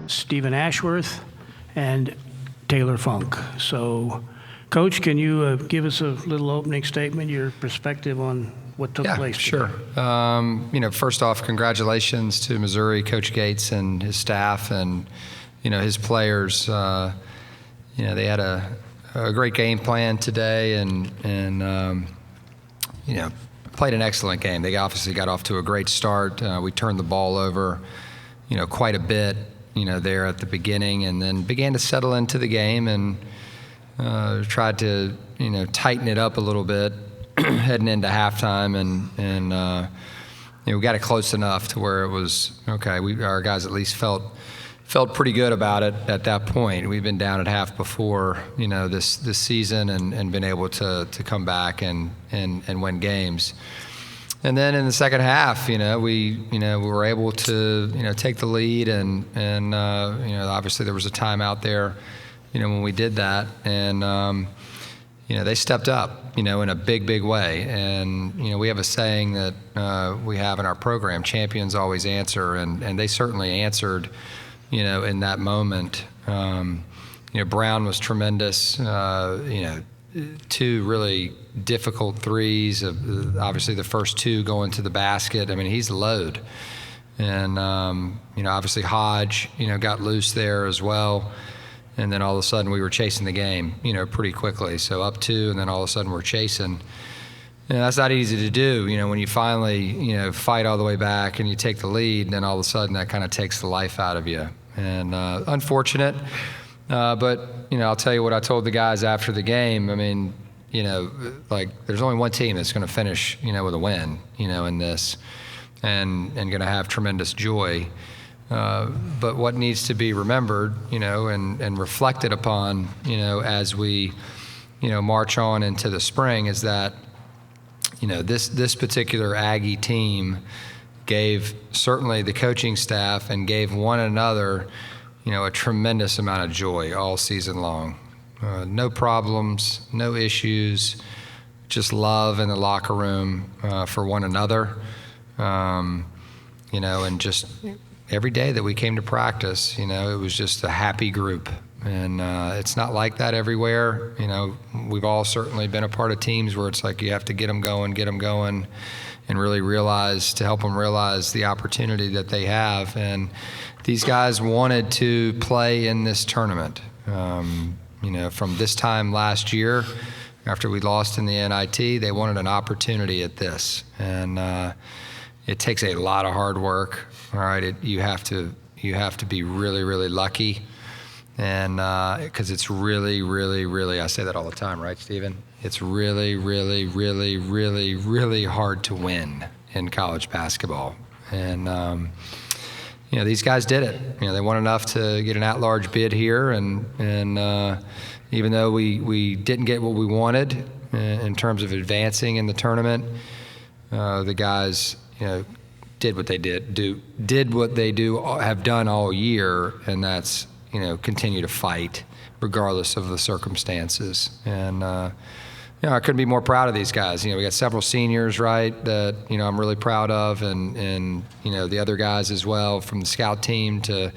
Stephen Ashworth, and Taylor Funk. So, Coach, can you give us a little opening statement, your perspective on what took place? Sure. First off, congratulations to Missouri, Coach Gates and his staff, and his players. They had a great game plan today, and played an excellent game. They obviously got off to a great start. We turned the ball over, quite a bit, there at the beginning, and then began to settle into the game and tried to, tighten it up a little bit heading into halftime, and we got it close enough to where it was okay. Our guys at least felt pretty good about it at that point. We've been down at half before, this season, and been able to come back and win games. And then in the second half, we were able to, take the lead, and obviously there was a timeout there, when we did that, and they stepped up, in a big way. And we have a saying that we have in our program: champions always answer, and they certainly answered. In that moment, Brown was tremendous. Two really difficult threes. Obviously, the first two going to the basket. I mean, he's a load. And obviously Hodge, got loose there as well. And then all of a sudden we were chasing the game, pretty quickly. So up two, and then all of a sudden we're chasing. That's not easy to do, when you finally, fight all the way back and you take the lead, and then all of a sudden that kind of takes the life out of you. And unfortunate, but, I'll tell you what I told the guys after the game. I mean, there's only one team that's going to finish, with a win, in this, and going to have tremendous joy. But what needs to be remembered, and reflected upon, as we, march on into the spring is that, this particular Aggie team gave certainly the coaching staff and gave one another, a tremendous amount of joy all season long. No problems, no issues, just love in the locker room for one another. And just every day that we came to practice, it was just a happy group. And it's not like that everywhere. We've all certainly been a part of teams where it's like you have to get them going, and really help them realize the opportunity that they have. And these guys wanted to play in this tournament. From this time last year, after we lost in the NIT, they wanted an opportunity at this. And it takes a lot of hard work. All right, you have to be really, really lucky. And because it's really, really, really, I say that all the time, right, Stephen? It's really, really, really, really, really hard to win in college basketball. And, these guys did it. They won enough to get an at-large bid here. And even though we didn't get what we wanted in terms of advancing in the tournament, the guys, did what they have done all year, and that's, continue to fight regardless of the circumstances. And, I couldn't be more proud of these guys. We got several seniors, right, that, I'm really proud of, and the other guys as well, from the scout team to,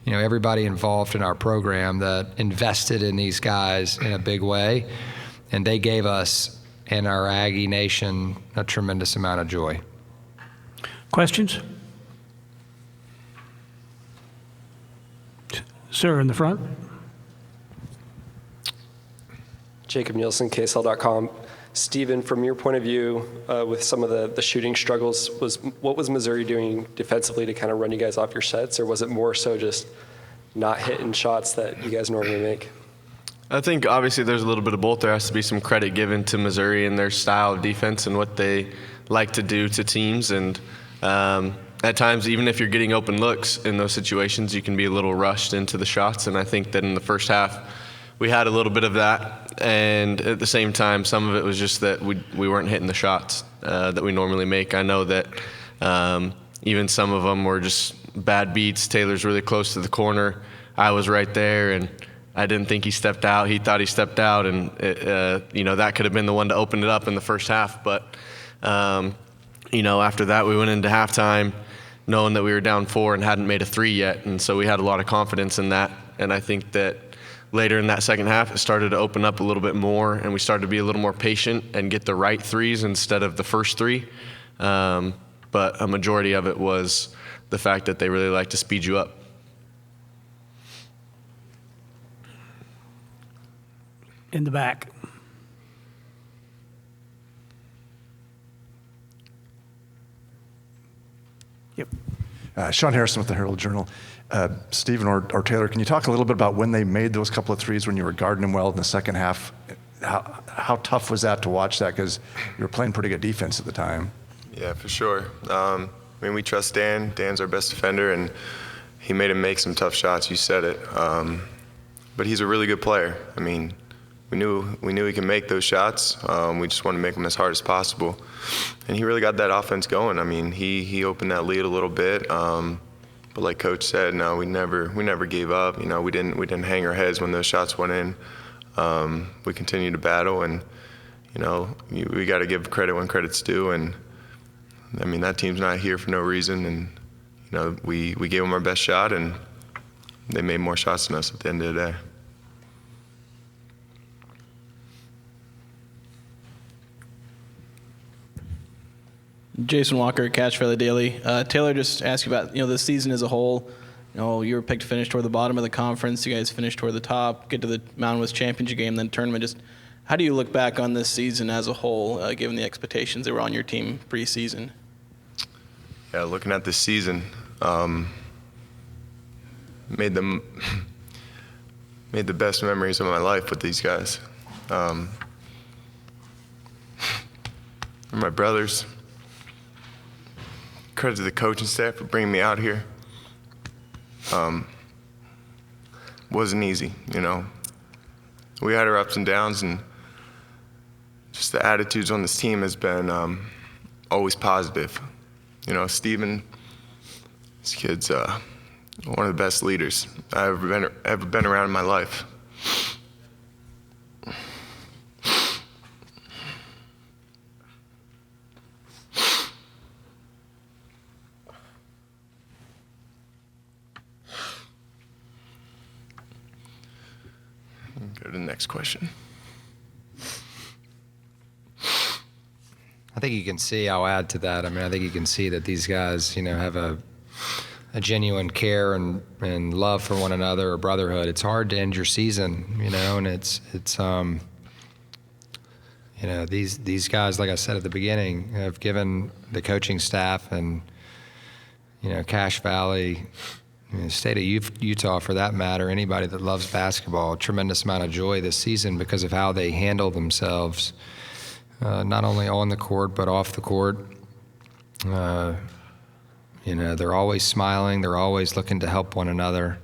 everybody involved in our program that invested in these guys in a big way. And they gave us and our Aggie Nation a tremendous amount of joy. Questions? Sir, in the front. Jacob Nielsen, KSL.com. Stephen, from your point of view, with some of the shooting struggles, what was Missouri doing defensively to kind of run you guys off your sets, or was it more so just not hitting shots that you guys normally make? I think obviously there's a little bit of both. There has to be some credit given to Missouri and their style of defense and what they like to do to teams. And at times, even if you're getting open looks in those situations, you can be a little rushed into the shots. And I think that in the first half, we had a little bit of that. And at the same time, some of it was just that we weren't hitting the shots that we normally make. I know that even some of them were just bad beats. Taylor's really close to the corner. I was right there, and I didn't think he stepped out. He thought he stepped out, and that could have been the one to open it up in the first half. But after that, we went into halftime, knowing that we were down 4 and hadn't made a 3 yet. And so we had a lot of confidence in that. And I think that later in that second half, it started to open up a little bit more, and we started to be a little more patient and get the right threes instead of the first 3. But a majority of it was the fact that they really like to speed you up. In the back. Yep. Sean Harrison with the Herald Journal. Stephen or Taylor, can you talk a little bit about when they made those couple of threes when you were guarding them well in the second half? How tough was that to watch that? Because you were playing pretty good defense at the time. Yeah, for sure. I mean, we trust Dan. Dan's our best defender, and he made him make some tough shots. You said it. But he's a really good player. I mean, we knew he could make those shots. We just wanted to make them as hard as possible, and he really got that offense going. I mean, he opened that lead a little bit. But like Coach said, no, we never gave up. You know, we didn't hang our heads when those shots went in. We continued to battle, and you know, we got to give credit when credit's due. And I mean, that team's not here for no reason. And you know, we gave them our best shot, and they made more shots than us at the end of the day. Jason Walker, Catch for the Daily. Taylor, just asked you about the season as a whole. You know, you were picked to finish toward the bottom of the conference. You guys finished toward the top, get to the Mountain West Championship game, then tournament. Just how do you look back on this season as a whole, given the expectations that were on your team preseason? Yeah, looking at this season, made the best memories of my life with these guys. They're my brothers. Credit to the coaching staff for bringing me out here. Wasn't easy, you know. We had our ups and downs, and just the attitudes on this team has been always positive. You know, Steven, this kid's one of the best leaders I've ever been around in my life. Go to the next question. I think you can see, I'll add to that. I mean, I think you can see that these guys, you know, have a genuine care and love for one another, or brotherhood. It's hard to end your season, you know, and it's you know, these guys, like I said at the beginning, have given the coaching staff and, you know, Cache Valley, the state of Utah, for that matter, anybody that loves basketball, a tremendous amount of joy this season because of how they handle themselves, not only on the court but off the court. You know, they're always smiling. They're always looking to help one another.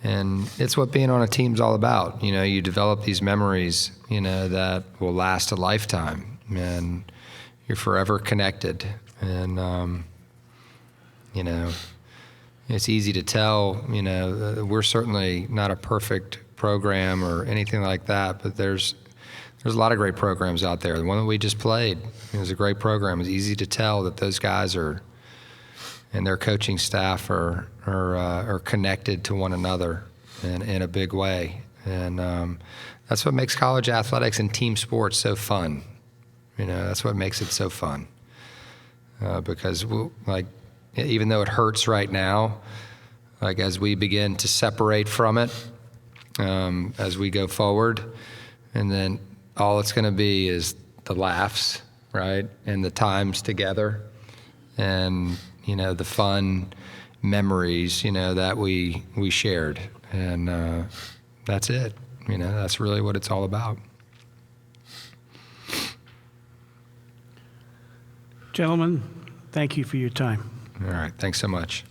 And it's what being on a team's all about. You know, you develop these memories, you know, that will last a lifetime, and you're forever connected. And, you know, it's easy to tell, you know, we're certainly not a perfect program or anything like that, but there's a lot of great programs out there. The one that we just played, it was a great program. It's easy to tell that those guys are, and their coaching staff are connected to one another in a big way. And that's what makes college athletics and team sports so fun. You know, that's what makes it so fun. Because even though it hurts right now, like as we begin to separate from it, as we go forward, and then all it's going to be is the laughs, right, and the times together, and you know, the fun memories, you know, that we shared, and that's it. You know, that's really what it's all about. Gentlemen, thank you for your time. All right, thanks so much.